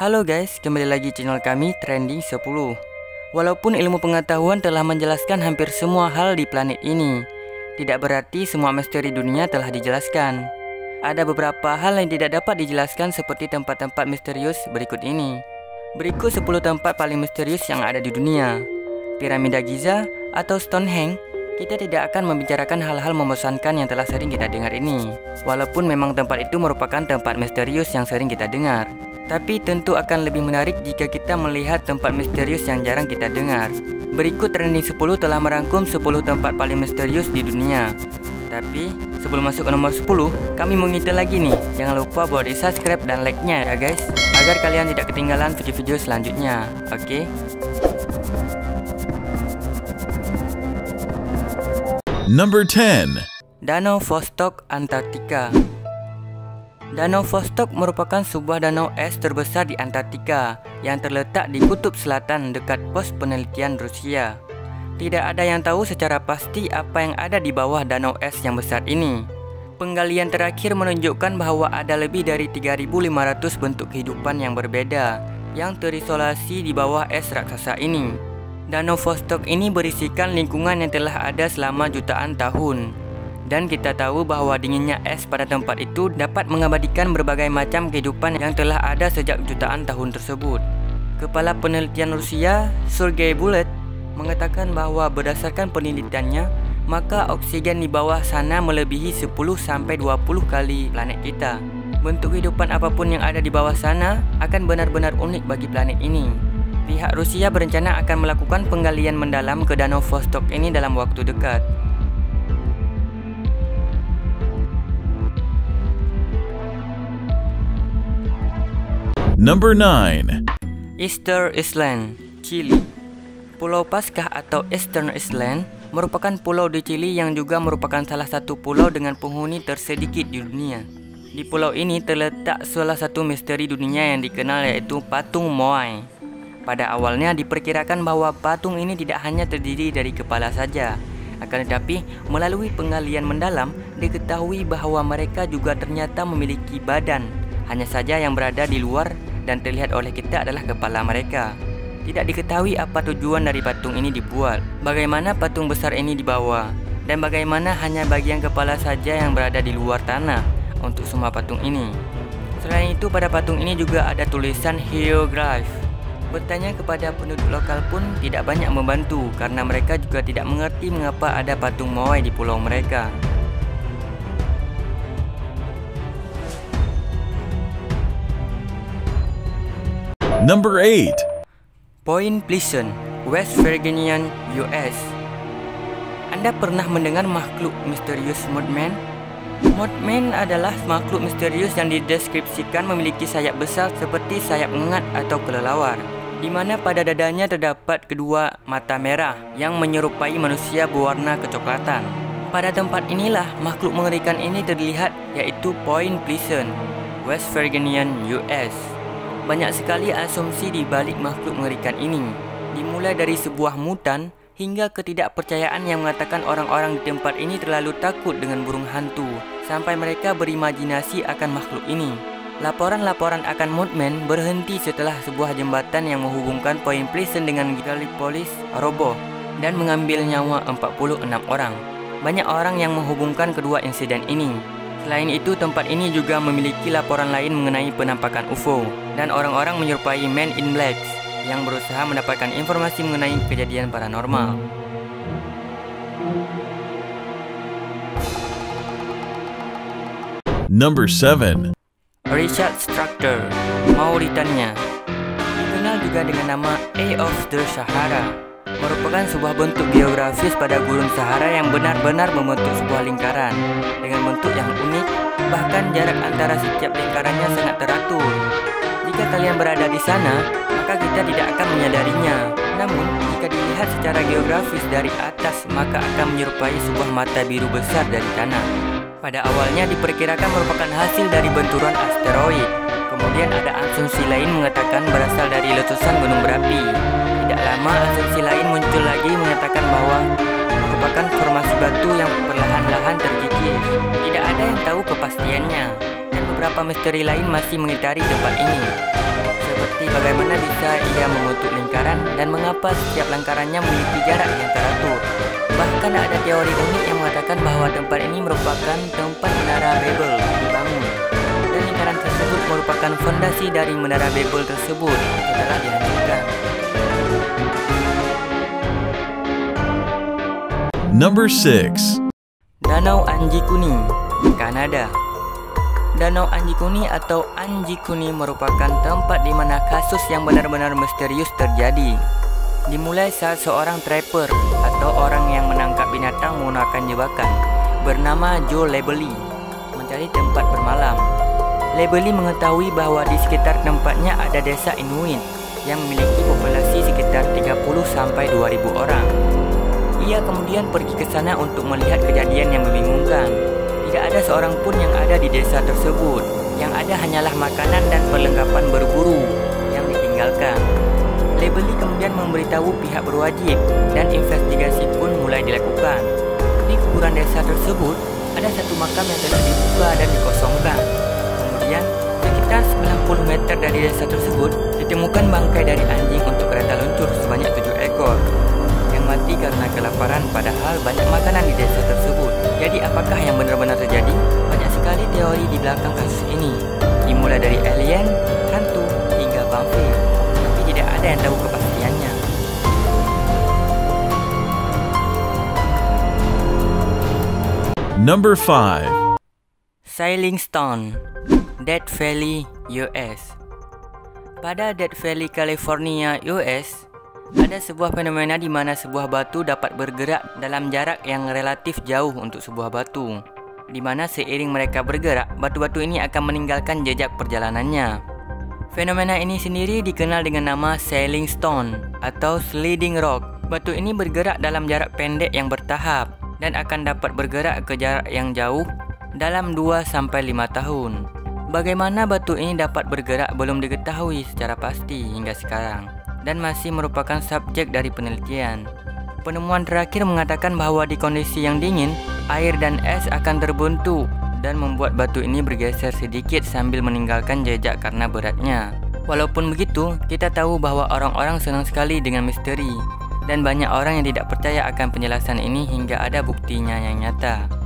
Halo guys, kembali lagi channel kami Trending 10. Walaupun ilmu pengetahuan telah menjelaskan hampir semua hal di planet ini, tidak berarti semua misteri dunia telah dijelaskan. Ada beberapa hal yang tidak dapat dijelaskan seperti tempat-tempat misterius berikut ini. Berikut 10 tempat paling misterius yang ada di dunia. Piramida Giza atau Stonehenge. Kita tidak akan membicarakan hal-hal membosankan yang telah sering kita dengar ini. Walaupun memang tempat itu merupakan tempat misterius yang sering kita dengar, tapi tentu akan lebih menarik jika kita melihat tempat misterius yang jarang kita dengar. Berikut Trending 10 telah merangkum 10 tempat paling misterius di dunia. Tapi sebelum masuk ke nomor 10, kami mengingatkan lagi nih, jangan lupa buat di subscribe dan like-nya ya guys, agar kalian tidak ketinggalan video-video selanjutnya. Oke? Number 10. Danau Vostok, Antartika. Danau Vostok merupakan sebuah danau es terbesar di Antartika yang terletak di kutub selatan dekat pos penelitian Rusia. Tidak ada yang tahu secara pasti apa yang ada di bawah danau es yang besar ini. Penggalian terakhir menunjukkan bahwa ada lebih dari 3.500 bentuk kehidupan yang berbeda yang terisolasi di bawah es raksasa ini. Danau Vostok ini berisikan lingkungan yang telah ada selama jutaan tahun. Dan kita tahu bahwa dinginnya es pada tempat itu dapat mengabadikan berbagai macam kehidupan yang telah ada sejak jutaan tahun tersebut. Kepala penelitian Rusia, Sergei Bulet, mengatakan bahwa berdasarkan penelitiannya, maka oksigen di bawah sana melebihi 10-20 kali planet kita. Bentuk kehidupan apapun yang ada di bawah sana akan benar-benar unik bagi planet ini. Pihak Rusia berencana akan melakukan penggalian mendalam ke Danau Vostok ini dalam waktu dekat. Number 9. Easter Island, Chili. Pulau Paskah atau Eastern Island merupakan pulau di Chili yang juga merupakan salah satu pulau dengan penghuni tersedikit di dunia. Di pulau ini terletak salah satu misteri dunia yang dikenal, yaitu patung Moai. Pada awalnya diperkirakan bahwa patung ini tidak hanya terdiri dari kepala saja, akan tetapi melalui penggalian mendalam diketahui bahwa mereka juga ternyata memiliki badan. Hanya saja yang berada di luar dan terlihat oleh kita adalah kepala mereka. Tidak diketahui apa tujuan dari patung ini dibuat, bagaimana patung besar ini dibawa, dan bagaimana hanya bagian kepala saja yang berada di luar tanah untuk semua patung ini. Selain itu, pada patung ini juga ada tulisan hieroglyph. Bertanya kepada penduduk lokal pun tidak banyak membantu karena mereka juga tidak mengerti mengapa ada patung Moai di pulau mereka. Number 8. Point Pleasant, West Virginia, US. Anda pernah mendengar makhluk misterius Mothman? Mothman adalah makhluk misterius yang dideskripsikan memiliki sayap besar seperti sayap ngengat atau kelelawar, di mana pada dadanya terdapat kedua mata merah yang menyerupai manusia berwarna kecoklatan. Pada tempat inilah makhluk mengerikan ini terlihat, yaitu Point Pleasant, West Virginia, US. Banyak sekali asumsi di balik makhluk mengerikan ini, dimulai dari sebuah mutan hingga ketidakpercayaan yang mengatakan orang-orang di tempat ini terlalu takut dengan burung hantu sampai mereka berimajinasi akan makhluk ini. Laporan-laporan akan Mothman berhenti setelah sebuah jembatan yang menghubungkan Point Pleasant dengan Gallipolis roboh dan mengambil nyawa 46 orang. Banyak orang yang menghubungkan kedua insiden ini. Selain itu, tempat ini juga memiliki laporan lain mengenai penampakan UFO dan orang-orang menyerupai Men in Black yang berusaha mendapatkan informasi mengenai kejadian paranormal. Number 7. Richard Structure, Mauritania. Dikenal juga dengan nama Eye of the Sahara, merupakan sebuah bentuk geografis pada gurun Sahara yang benar-benar membentuk sebuah lingkaran dengan bentuk yang unik, bahkan jarak antara setiap lingkarannya sangat teratur. Jika kalian berada di sana, maka kita tidak akan menyadarinya. Namun, jika dilihat secara geografis dari atas, maka akan menyerupai sebuah mata biru besar dari tanah. Pada awalnya diperkirakan merupakan hasil dari benturan asteroid. Kemudian ada asumsi lain mengatakan berasal dari letusan gunung berapi. Tidak lama asumsi lain muncul lagi mengatakan bahwa merupakan formasi batu yang perlahan-lahan terkikis. Tidak ada yang tahu kepastiannya, dan beberapa misteri lain masih mengitari tempat ini. seperti bagaimana bisa ia membentuk lingkaran dan mengapa setiap lingkarannya memiliki jarak yang teratur. Bahkan ada teori unik yang mengatakan bahwa tempat ini merupakan tempat menara Babel dibangun, dan lingkaran tersebut merupakan fondasi dari menara Babel tersebut setelah dihancurkan. Number 6. Danau Anji Kuning, Kanada. Danau Anji Kuning atau Anji Kuning merupakan tempat di mana kasus yang benar-benar misterius terjadi. Dimulai saat seorang trapper atau orang yang menangkap binatang menggunakan jebakan bernama Joe Labely mencari tempat bermalam. Labely mengetahui bahwa di sekitar tempatnya ada desa Inuit yang memiliki populasi sekitar 30-2000 orang. Ia kemudian pergi ke sana untuk melihat kejadian yang membingungkan. Tidak ada seorang pun yang ada di desa tersebut. Yang ada hanyalah makanan dan perlengkapan berburu yang ditinggalkan. Labely kemudian memberitahu pihak berwajib dan investigasi pun mulai dilakukan. Di kuburan desa tersebut ada satu makam yang telah dibuka dan dikosongkan. Kemudian sekitar 90 meter dari desa tersebut ditemukan bangkai dari anjing untuk kereta luncur sebanyak 7 ekor yang mati karena kelaparan, padahal banyak makanan di desa tersebut. Jadi apakah yang benar-benar terjadi? Banyak sekali teori di belakang kasus ini, dimulai dari alien, hantu, hingga vampir, tapi tidak ada yang tahu kepastiannya. Number 5. Sailing Stone, Death Valley, US. Pada Death Valley, California, US, ada sebuah fenomena di mana sebuah batu dapat bergerak dalam jarak yang relatif jauh untuk sebuah batu, di mana seiring mereka bergerak, batu-batu ini akan meninggalkan jejak perjalanannya. Fenomena ini sendiri dikenal dengan nama Sailing Stone atau Sliding Rock. Batu ini bergerak dalam jarak pendek yang bertahap dan akan dapat bergerak ke jarak yang jauh dalam 2-5 tahun. Bagaimana batu ini dapat bergerak belum diketahui secara pasti hingga sekarang, dan masih merupakan subjek dari penelitian. Penemuan terakhir mengatakan bahwa di kondisi yang dingin, air dan es akan terbentuk dan membuat batu ini bergeser sedikit sambil meninggalkan jejak karena beratnya. Walaupun begitu, kita tahu bahwa orang-orang senang sekali dengan misteri, dan banyak orang yang tidak percaya akan penjelasan ini hingga ada buktinya yang nyata.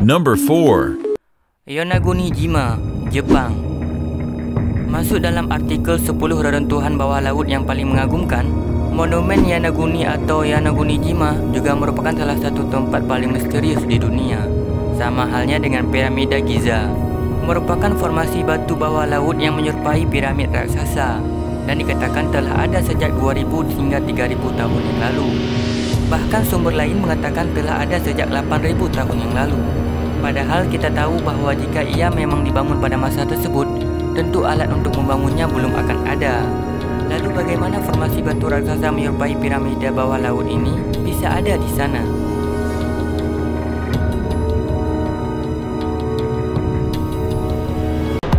Number 4. Yonaguni-jima, Jepang. Masuk dalam artikel 10 reruntuhan bawah laut yang paling mengagumkan, Monumen Yonaguni atau Yonaguni-jima juga merupakan salah satu tempat paling misterius di dunia. Sama halnya dengan piramida Giza, merupakan formasi batu bawah laut yang menyerupai piramid raksasa dan dikatakan telah ada sejak 2000 hingga 3000 tahun yang lalu. Bahkan sumber lain mengatakan telah ada sejak 8000 tahun yang lalu. Padahal kita tahu bahwa jika ia memang dibangun pada masa tersebut, tentu alat untuk membangunnya belum akan ada. Lalu bagaimana formasi batu raksasa menyerupai piramida bawah laut ini bisa ada di sana?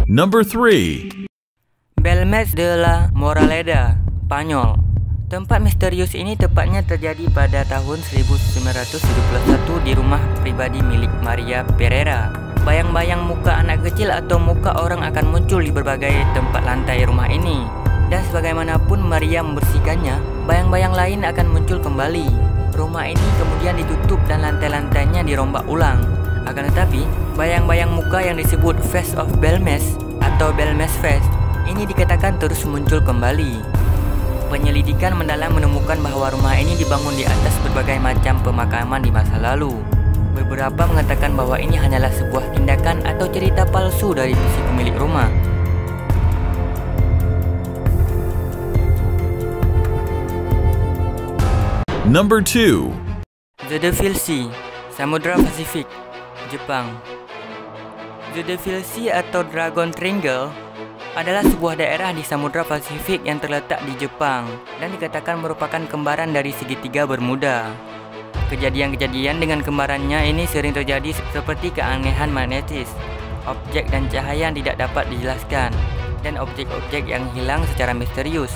Number 3. Belmes de la Moraleda, Spanyol. Tempat misterius ini tepatnya terjadi pada tahun 1971 di rumah pribadi milik Maria Pereira. Bayang-bayang muka anak kecil atau muka orang akan muncul di berbagai tempat lantai rumah ini. Dan sebagaimanapun Maria membersihkannya, bayang-bayang lain akan muncul kembali. Rumah ini kemudian ditutup dan lantai-lantainya dirombak ulang. Akan tetapi, bayang-bayang muka yang disebut Face of Belmes atau Belmes Face ini dikatakan terus muncul kembali. Penyelidikan mendalam menemukan bahwa rumah ini dibangun di atas berbagai macam pemakaman di masa lalu. Beberapa mengatakan bahwa ini hanyalah sebuah tindakan atau cerita palsu dari si pemilik rumah. Number 2. The Devil Sea, Samudra Pasifik, Jepang. The Devil Sea atau Dragon Triangle adalah sebuah daerah di Samudra Pasifik yang terletak di Jepang dan dikatakan merupakan kembaran dari segitiga Bermuda. Kejadian-kejadian dengan kembarannya ini sering terjadi seperti keanehan magnetis, objek dan cahaya yang tidak dapat dijelaskan, dan objek-objek yang hilang secara misterius.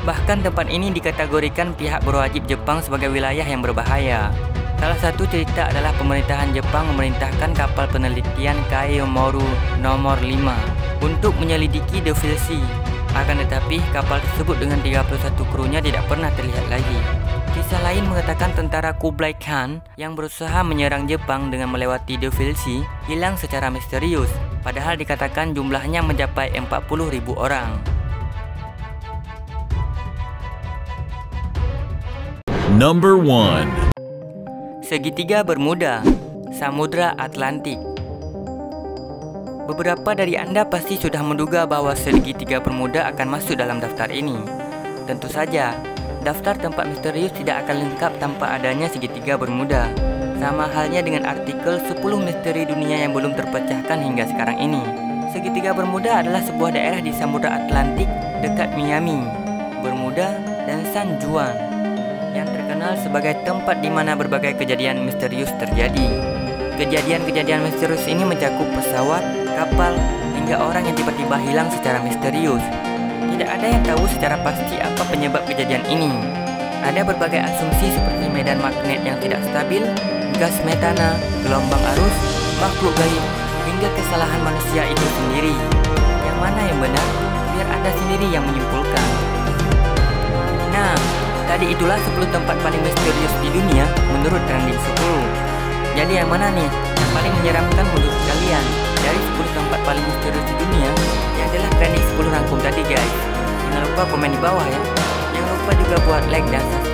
Bahkan tempat ini dikategorikan pihak berwajib Jepang sebagai wilayah yang berbahaya. Salah satu cerita adalah pemerintahan Jepang memerintahkan kapal penelitian Kaiomaru nomor 5 untuk menyelidiki The Veil Sea. Akan tetapi, kapal tersebut dengan 31 krunya tidak pernah terlihat lagi. Kisah lain mengatakan tentara Kublai Khan yang berusaha menyerang Jepang dengan melewati The Veil Sea hilang secara misterius, padahal dikatakan jumlahnya mencapai 40.000 orang. Number 1. Segitiga Bermuda, Samudra Atlantik. Beberapa dari Anda pasti sudah menduga bahwa segitiga Bermuda akan masuk dalam daftar ini. Tentu saja, daftar tempat misterius tidak akan lengkap tanpa adanya segitiga Bermuda. Sama halnya dengan artikel 10 misteri dunia yang belum terpecahkan hingga sekarang ini. Segitiga Bermuda adalah sebuah daerah di Samudra Atlantik dekat Miami, Bermuda, dan San Juan, yang terkenal sebagai tempat di mana berbagai kejadian misterius terjadi. Kejadian-kejadian misterius ini mencakup pesawat, kapal, hingga orang yang tiba-tiba hilang secara misterius. Tidak ada yang tahu secara pasti apa penyebab kejadian ini. Ada berbagai asumsi seperti medan magnet yang tidak stabil, gas metana, gelombang arus, makhluk gaib, hingga kesalahan manusia itu sendiri. Yang mana yang benar? Biar Anda sendiri yang menyimpulkan. Nah, tadi itulah 10 tempat paling misterius di dunia menurut trending 10. Jadi yang mana nih yang paling menyeramkan menurut kalian? Dari 10 tempat paling misterius di dunia, yang adalah trending 10 rangkum tadi guys. Jangan lupa komen di bawah ya. Jangan lupa juga buat like dan subscribe.